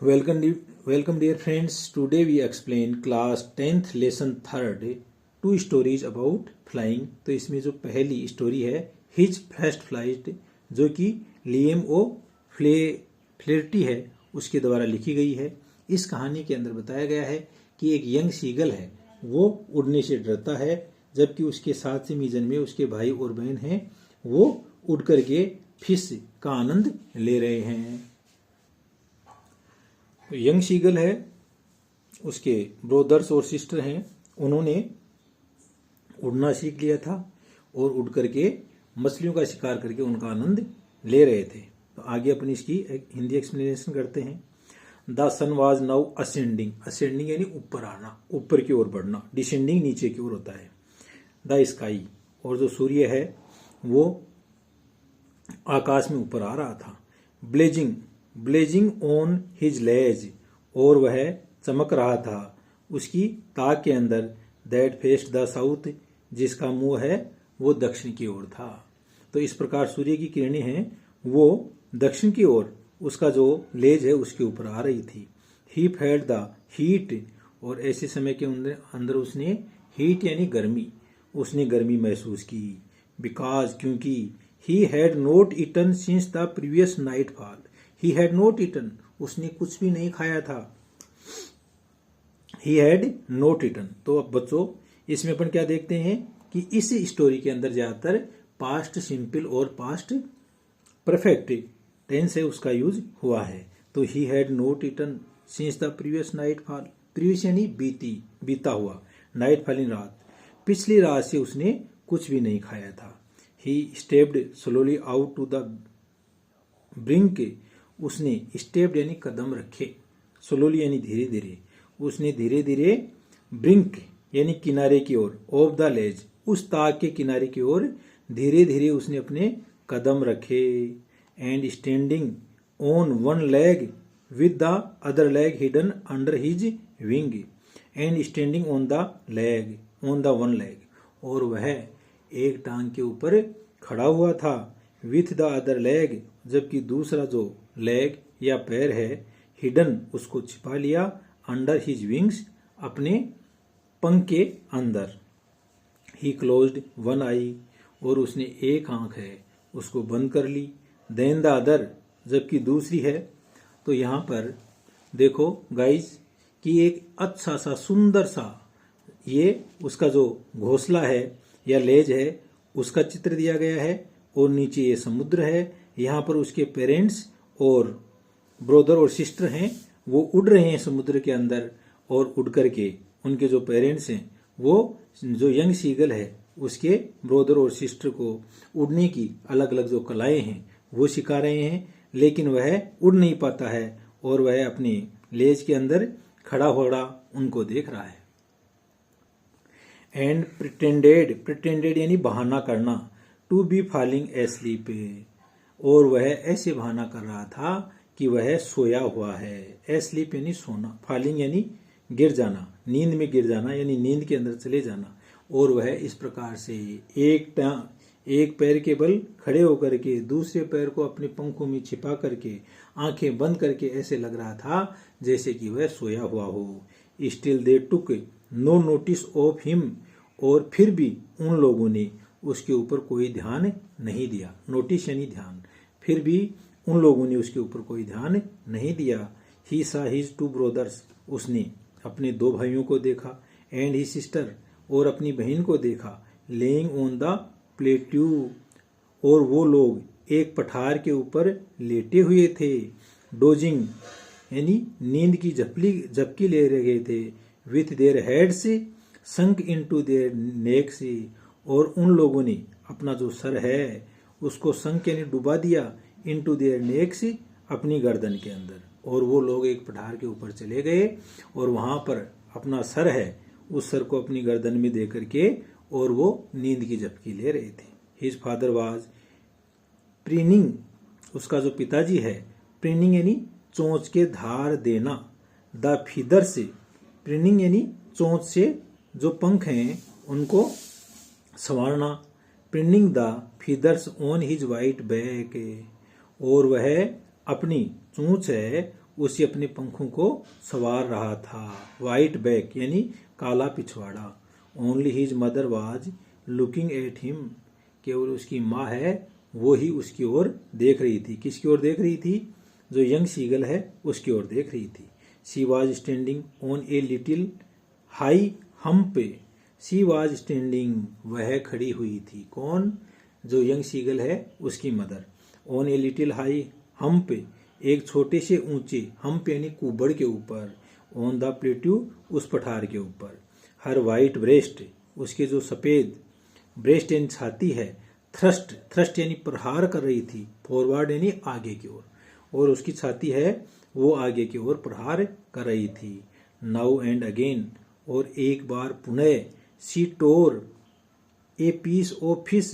Welcome, welcome dear friends. Today we explain class 10th lesson 3rd two stories about flying. तो इसमें जो पहली story है his first flight जो कि लियम ओ फ्लेर्टी है उसके द्वारा लिखी गई है। इस कहानी के अंदर बताया गया है कि एक यंग सीगल है, वो उड़ने से डरता है, जबकि उसके साथ मीजन में उसके भाई और बहन हैं, वो उड़ करके फिश का आनंद ले रहे हैं। तो यंग सीगल है, उसके ब्रोदर्स और सिस्टर हैं, उन्होंने उड़ना सीख लिया था और उड़ करके मछलियों का शिकार करके उनका आनंद ले रहे थे। तो आगे अपनी इसकी एक हिंदी एक्सप्लेनेशन करते हैं। The sun was now ascending, ascending यानी ऊपर आना, ऊपर की ओर बढ़ना, डिसेंडिंग नीचे की ओर होता है। द स्काई, और जो सूर्य है वो आकाश में ऊपर आ रहा था। ब्लेजिंग, ब्लेजिंग ऑन हिज लेज, और वह चमक रहा था उसकी ताक के अंदर। दैट फेस्ड द साउथ, जिसका मुंह है वो दक्षिण की ओर था। तो इस प्रकार सूर्य की किरणें हैं वो दक्षिण की ओर, उसका जो लेज है उसके ऊपर आ रही थी। ही फेल्ट द हीट, और ऐसे समय के अंदर उसने हीट यानी गर्मी, उसने गर्मी महसूस की। बिकॉज, क्योंकि he had not eaten since the previous nightfall. He had not eaten, उसने कुछ भी नहीं खाया था। He had not eaten. तो अब बच्चों इसमें अपन क्या देखते हैं कि इस स्टोरी के अंदर ज्यादातर पास्ट सिंपल और पास्ट परफेक्ट टेंस है उसका यूज हुआ है। तो he had not eaten since the previous nightfall, previous यानी बीता हुआ, नाइट फॉल इन रात, पिछली रात से उसने कुछ भी नहीं खाया था। He stepped slowly out to the brink, उसने स्टेप्ड यानी कदम रखे, स्लोली यानी धीरे धीरे, उसने धीरे धीरे ब्रिंक यानी किनारे की ओर, ऑफ द लेज, उस ताक के किनारे की ओर धीरे धीरे उसने अपने कदम रखे। And standing on one leg with the other leg hidden under his wing, and standing on the leg, on the one leg, और वह एक टांग के ऊपर खड़ा हुआ था। विथ द अदर लेग, जबकि दूसरा जो लेग या पैर है, हिडन उसको छिपा लिया, अंडर हिज विंग्स अपने पंख के अंदर। ही क्लोज्ड वन आई, और उसने एक आंख है उसको बंद कर ली। देन द अदर, जबकि दूसरी है। तो यहाँ पर देखो गाइज कि एक अच्छा सा सुंदर सा ये उसका जो घोंसला है या लेज है उसका चित्र दिया गया है, और नीचे ये समुद्र है। यहाँ पर उसके पेरेंट्स और ब्रदर और सिस्टर हैं, वो उड़ रहे हैं समुद्र के अंदर, और उड़ करके उनके जो पेरेंट्स हैं वो जो यंग सीगल है उसके ब्रदर और सिस्टर को उड़ने की अलग अलग जो कलाएं हैं वो सिखा रहे हैं, लेकिन वह उड़ नहीं पाता है और वह अपने लेज के अंदर खड़ा उनको देख रहा है। एंड प्रिटेंडेड, प्रिटेंडेड यानी बहाना करना, टू बी फॉलिंग एस्लीप, और वह ऐसे बहाना कर रहा था कि वह सोया हुआ है। एस्लीप यानी सोना, फॉलिंग यानी गिर जाना, नींद में गिर जाना यानी नींद के अंदर चले जाना। और वह इस प्रकार से एक पैर के बल खड़े होकर के दूसरे पैर को अपने पंखों में छिपा करके आंखें बंद करके ऐसे लग रहा था जैसे कि वह सोया हुआ हो। Still they took no notice of him, और फिर भी उन लोगों ने उसके ऊपर कोई ध्यान नहीं दिया। नोटिस यानी ध्यान, फिर भी उन लोगों ने उसके ऊपर कोई ध्यान नहीं दिया। ही सा हिज टू ब्रोदर्स, उसने अपने दो भाइयों को देखा। एंड ही सिस्टर, और अपनी बहन को देखा। लेइंग ऑन द प्लेट्यू, और वो लोग एक पठार के ऊपर लेटे हुए थे। डोजिंग यानी नींद की झपकी ले रहे थे। With their heads sunk into their next, और उन लोगों ने अपना जो सर है उसको संक यानी डुबा दिया, इनटू देयर नेक्स अपनी गर्दन के अंदर। और वो लोग एक पठार के ऊपर चले गए और वहां पर अपना सर है उस सर को अपनी गर्दन में दे करके और वो नींद की झपकी ले रहे थे। हिज फादर वाज प्रीनिंग, उसका जो पिताजी है, प्रीनिंग यानी चोंच के धार देना। द फीदर से, प्रीनिंग यानी चोंच से जो पंख हैं उनको संवारना। Preening the feathers on his white back, और वह अपनी चोंच है उसे अपने पंखों को सवार रहा था। वाइट बैक यानी काला पिछवाड़ा। Only his mother was looking at him, केवल उसकी माँ है वो ही उसकी ओर देख रही थी। किसकी ओर देख रही थी? जो यंग सीगल है उसकी ओर देख रही थी। She was standing on a little high hump. She was standing, वह खड़ी हुई थी। कौन? जो यंग सीगल है उसकी mother. On a little high hump, एक छोटे से ऊंचे, हम्प यानी कुबड़ के ऊपर। ऑन द प्लेट्यू, उस पठार के ऊपर। हर वाइट ब्रेस्ट, उसके जो सफेद ब्रेस्ट यानी छाती है। थ्रस्ट, थ्रस्ट यानी प्रहार कर रही थी। फॉरवर्ड यानी आगे की ओर, और उसकी छाती है वो आगे की ओर प्रहार कर रही थी। नाउ एंड अगेन, और एक बार पुनः। She tore a piece of fish,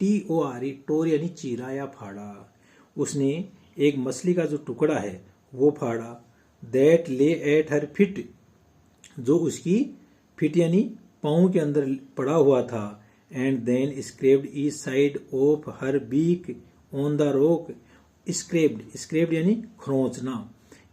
TORE, tore यानी चीरा या फाड़ा। उसने एक मछली का जो टुकड़ा है वो फाड़ा। दैट ले एट हर फिट, जो उसकी फिट यानी पाँव के अंदर पड़ा हुआ था। And then scraped each side of her beak on the rock. Scraped, scraped यानी खरोंचना।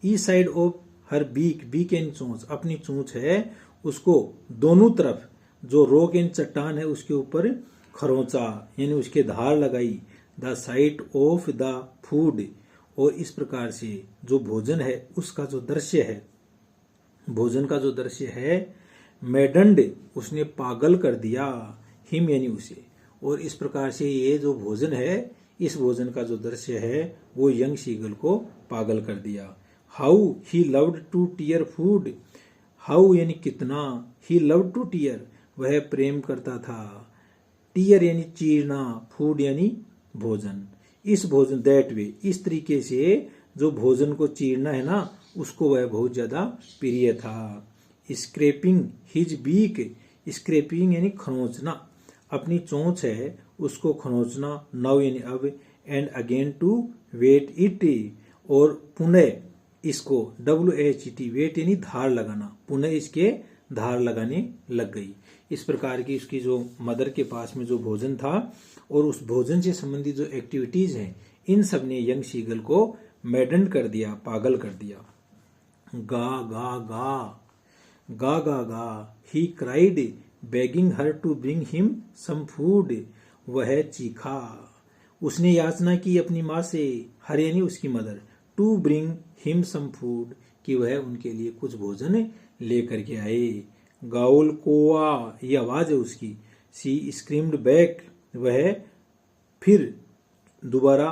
Each side of her beak, beak यानी चोंच, अपनी चोंच है उसको दोनों तरफ जो रॉक यानी चट्टान है उसके ऊपर खरोंचा यानी उसके धार लगाई। The site of the food, और इस प्रकार से जो भोजन है उसका जो दृश्य है, भोजन का जो दृश्य है, मैडंड, उसने पागल कर दिया। हिम यानी उसे, और इस प्रकार से ये जो भोजन है, इस भोजन का जो दृश्य है वो यंग सीगल को पागल कर दिया। How he loved to tear food, how यानी कितना, ही लव्ड टू टीयर, वह प्रेम करता था। टीयर यानी चीरना, फूड यानी भोजन। इस भोजन, दैट वे, इस तरीके से जो भोजन को चीरना है ना, उसको वह बहुत ज्यादा प्रिय था। स्क्रैपिंग हिज बीक, स्क्रैपिंग यानी खरोंचना, अपनी चोंच है उसको खरोंचना। नाउ यानी अब। And again to whet it, और पुनः इसको, WHET, वेट यानी धार लगाना, पुनः इसके धार लगाने लग गई। इस प्रकार की उसकी जो मदर के पास में जो भोजन था और उस भोजन से संबंधित जो एक्टिविटीज हैं, इन सब ने यंग सीगल को मैडन कर दिया, पागल कर दिया। गा गा गा, गा गा गा, he cried begging her to bring him some food, वह चीखा, उसने याचना की अपनी माँ से, हर यानी उसकी mother, to bring him some food, कि वह उनके लिए कुछ भोजन लेकर के आए। गाउल कोआ, ये आवाज है उसकी। सी स्क्रीम्ड बैक, वह फिर दोबारा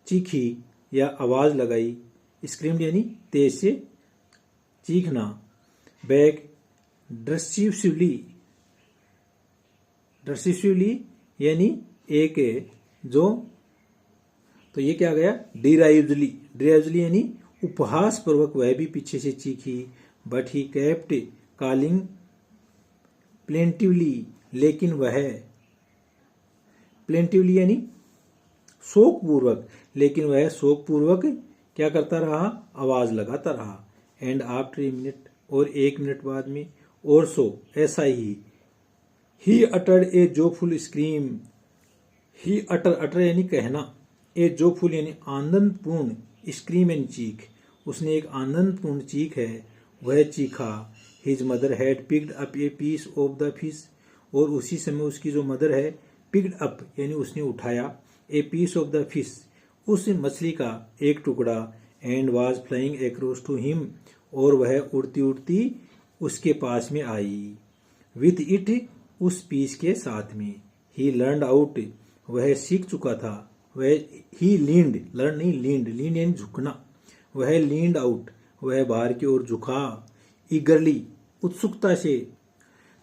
चीखी या आवाज लगाई। स्क्रीम्ड यानी तेज से चीखना। बैक ड्रसिवली, ड्रसिवली यानी एक जो, तो ये क्या गया? डिराइवली, डिराइवली यानी उपहास पूर्वक वह भी पीछे से चीखी। But he kept calling plaintively, लेकिन वह, प्लेंटिवली यानी शोक पूर्वक, लेकिन वह शोक पूर्वक क्या करता रहा? आवाज लगाता रहा। एंड आफ्टर ए मिनट, और 1 मिनट बाद में, और सो, ऐसा ही अटर्ड ए जोफुल स्क्रीम, ही अटर, अटर यानी कहना, ए जोफुल यानी आनंदपूर्ण, स्क्रीम यानी चीख, उसने एक आनंदपूर्ण चीख है, वह चीखा। His mother had picked up a piece of the fish, और उसी समय उसकी जो मदर है, पिक्ड अप यानी उसने उठाया, a piece of the fish, उस मछली का एक टुकड़ा। And was flying across to him, और वह उड़ती उड़ती उसके पास में आई। विथ इट, उस पीस के साथ में। ही लर्नड आउट, वह सीख चुका था। वह, ही लीन्ड, लर्न नहीं लीन्ड, लीन यानी झुकना, वह लीन्ड आउट, वह बाहर की ओर झुका। ईगरली, उत्सुकता से।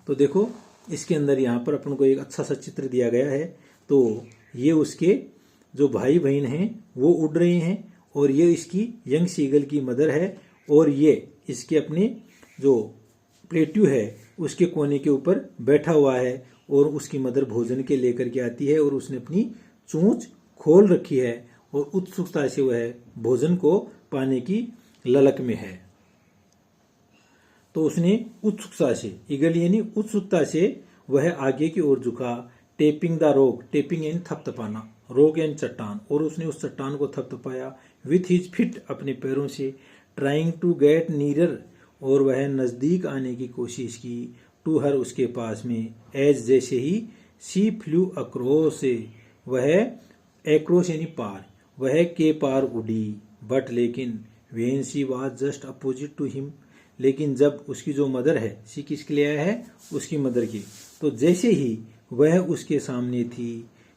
तो देखो इसके अंदर यहाँ पर अपन को एक अच्छा सा चित्र दिया गया है। तो ये उसके जो भाई बहन हैं वो उड़ रहे हैं, और ये इसकी यंग सीगल की मदर है, और ये इसके अपने जो प्लेट्यू है उसके कोने के ऊपर बैठा हुआ है, और उसकी मदर भोजन के लेकर के आती है, और उसने अपनी चोंच खोल रखी है, और उत्सुकता से वह भोजन को पाने की ललक में है। तो उसने उत्सुकता से, ईगरली यानी उत्सुकता से, वह आगे की ओर झुका। टेपिंग द रॉक, टेपिंग यानी थपथपाना, रॉक यानी चट्टान, और उसने उस चट्टान को थपथपाया। विथ हिज फिट, अपने पैरों से। ट्राइंग टू गेट नीरर, और वह नजदीक आने की कोशिश की, टू हर उसके पास में, एज जैसे ही, शी फ्लू अक्रॉस, वह एक्रोस यानी पार, वह के पार उड़ी, बट लेकिन, when she was just opposite to him, लेकिन जब उसकी जो मदर है, शी किसके लिए आया है, उसकी मदर की, तो जैसे ही वह उसके सामने थी,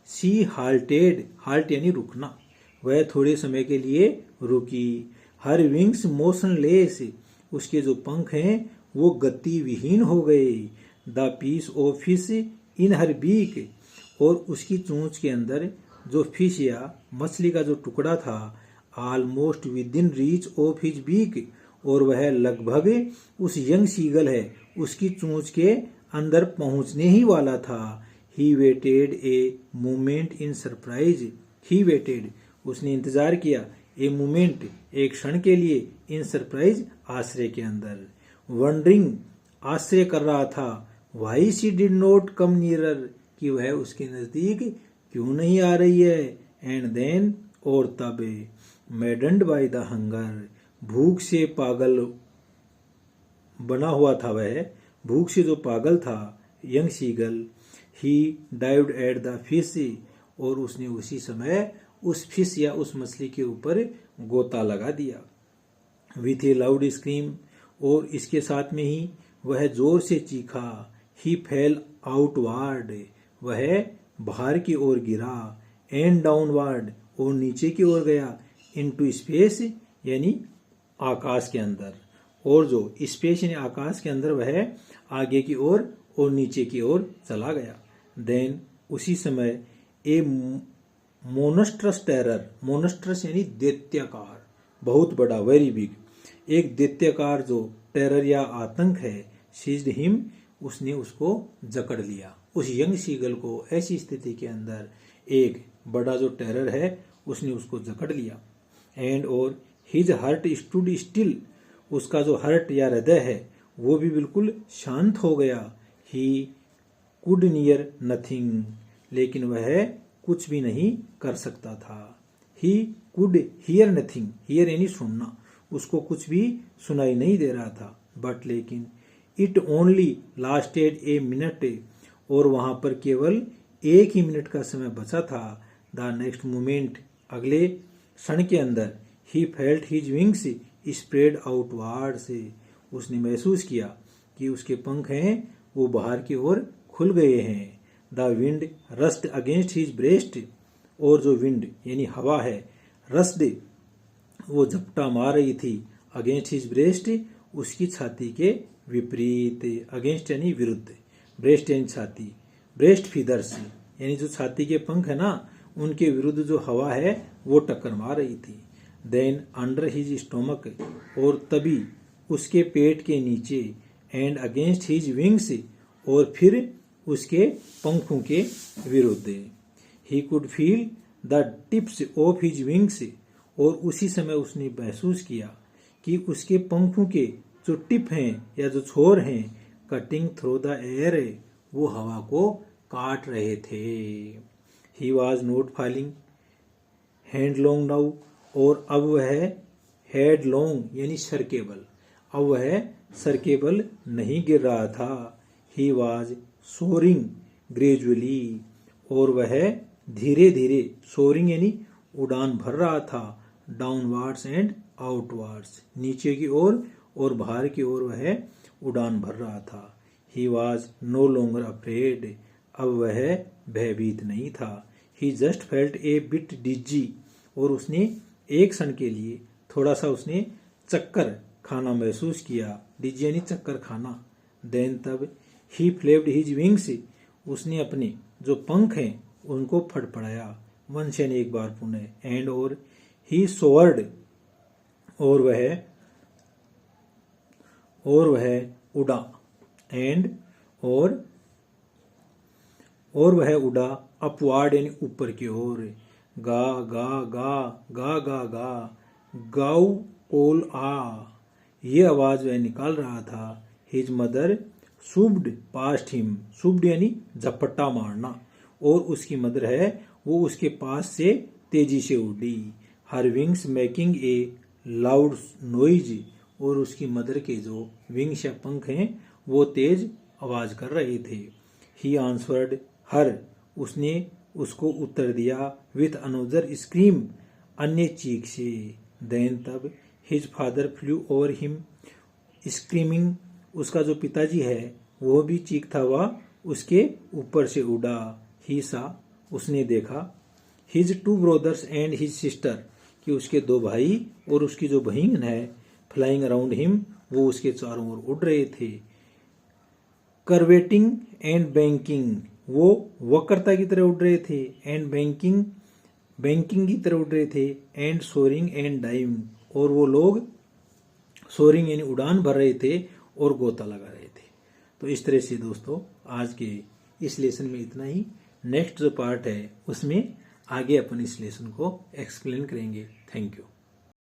शी हाल्टेड, हाल्ट यानी रुकना, वह थोड़े समय के लिए रुकी, हर विंग्स मोशनलेस, उसके जो पंख हैं वो गतिविहीन हो गए, the piece of fish in her beak, और उसकी चोंच के अंदर जो फिश या मछली का जो टुकड़ा था, almost within reach of his beak, और वह लगभग उस यंग सीगल है उसकी चोंच के अंदर पहुंचने ही वाला था। He waited a moment in surprise, he waited, उसने इंतजार किया, ए मोमेंट, एक क्षण के लिए, इन सरप्राइज, आश्चर्य के अंदर, वंडरिंग, आश्चर्य कर रहा था, why she did not come nearer, कि वह उसके नजदीक क्यों नहीं आ रही है, एंड देन, और तब, मैडन्ड बाय द हंगर, भूख से पागल बना हुआ था वह, भूख से जो पागल था, young seagull, he dived at the fish, और उसने उसी समय उस फिश या उस मछली के ऊपर गोता लगा दिया, विथ ए लाउड स्क्रीम, और इसके साथ में ही वह जोर से चीखा, ही फेल आउटवार्ड, वह बाहर की ओर गिरा, एंड डाउनवार्ड, और नीचे की ओर गया, इनटू स्पेस यानी आकाश के अंदर, और जो स्पेस यानी आकाश के अंदर वह आगे की ओर और नीचे की ओर चला गया। देन उसी समय ए मोनस्ट्रस टेरर, मोनस्ट्रस यानी दैत्याकार, बहुत बड़ा, वेरी बिग, एक दैत्याकार जो टेरर या आतंक है, सीज्ड हिम, उसने उसको जकड़ लिया, उस यंग सीगल को ऐसी स्थिति के अंदर एक बड़ा जो टेरर है उसने उसको जकड़ लिया, एंड और हिज हार्ट स्टूड स्टिल, उसका जो हार्ट या हृदय है वो भी बिल्कुल शांत हो गया, ही कुड नियर नथिंग, लेकिन वह कुछ भी नहीं कर सकता था, he could hear nothing, here यानी सुनना, उसको कुछ भी सुनाई नहीं दे रहा था, बट लेकिन, it only lasted a minute, और वहां पर केवल एक ही मिनट का समय बचा था, द नेक्स्ट मोमेंट, अगले क्षण के अंदर, he felt his wings spread outward, से उसने महसूस किया कि उसके पंख हैं वो बाहर की ओर खुल गए हैं, the wind rust against his breast, और जो विंड यानी हवा है, रस्ट, वो झपटा मार रही थी, अगेंस्ट हिज ब्रेस्ट, उसकी छाती के विपरीत, अगेंस्ट यानी विरुद्ध, ब्रेस्ट यानी छाती, ब्रेस्ट फीदर्स यानी जो छाती के पंख है ना, उनके विरुद्ध जो हवा है वो टक्कर मार रही थी। देन अंडर हिज स्टोमक, और तभी उसके पेट के नीचे, एंड अगेंस्ट हिज विंग्स, और फिर उसके पंखों के विरुद्ध, he could feel the tips of his wings, और उसी समय उसने महसूस किया कि उसके पंखों के जो टिप हैं या जो छोर हैं, कटिंग थ्रू द एयर, वो हवा को काट रहे थे। He was not falling hand long now, और अब वह हेड लॉन्ग यानी सरकेबल, अब वह सरकेबल नहीं गिर रहा था, ही वॉज सोरिंग ग्रेजुअली, और वह धीरे धीरे, सोरिंग यानी उड़ान भर रहा था, डाउनवार्ड्स एंड आउटवार्ड्स, नीचे की ओर और बाहर की ओर वह उड़ान भर रहा था। He was no longer afraid, अब वह भयभीत नहीं था, he just felt a bit dizzy, और उसने एक क्षण के लिए थोड़ा सा उसने चक्कर खाना महसूस किया, डिजी यानी चक्कर खाना। देन तब, ही फ्लेप्ड हिज विंग्स, उसने अपने जो पंख हैं उनको फड़फड़ाया, वंश यानी एक बार पुनः, एंड और, ही सोवर्ड, और वह उड़ा, एंड और वह उड़ा, अपवार्ड यानी ऊपर की ओर, गा गा गा गा गा गा, गाउ कोल आ, ये आवाज वह निकाल रहा था। हिज मदर शुब्ड पास्ट हिम, शुब्ड यानी झपट्टा मारना, और उसकी मदर है वो उसके पास से तेजी से उड़ी, हर wings making a loud noise, और उसकी मदर के जो विंग्स या पंख हैं वो तेज आवाज कर रहे थे। ही आंसवर्ड हर, उसने उसको उत्तर दिया, विथ अनदर स्क्रीम, अन्य चीख से। देन तब his father flu over him screaming, उसका जो पिताजी है वो भी चीखता हुआ उसके ऊपर से उड़ा। ही सा, उसने देखा, his two brothers and his sister, कि उसके दो भाई और उसकी जो बहन है, फ्लाइंग अराउंड हिम, वो उसके चारों ओर उड़ रहे थे। करवेटिंग एंड बैंकिंग, वो वक्रता की तरह उड़ रहे थे, एंड बैंकिंग, बैंकिंग की तरह उड़ रहे थे, एंड सोरिंग एंड डाइविंग, और वो लोग सोरिंग यानी उड़ान भर रहे थे और गोता लगा रहे थे। तो इस तरह से दोस्तों आज के इस लेसन में इतना ही। नेक्स्ट जो पार्ट है उसमें आगे अपन इस लेसन को एक्सप्लेन करेंगे। Thank you.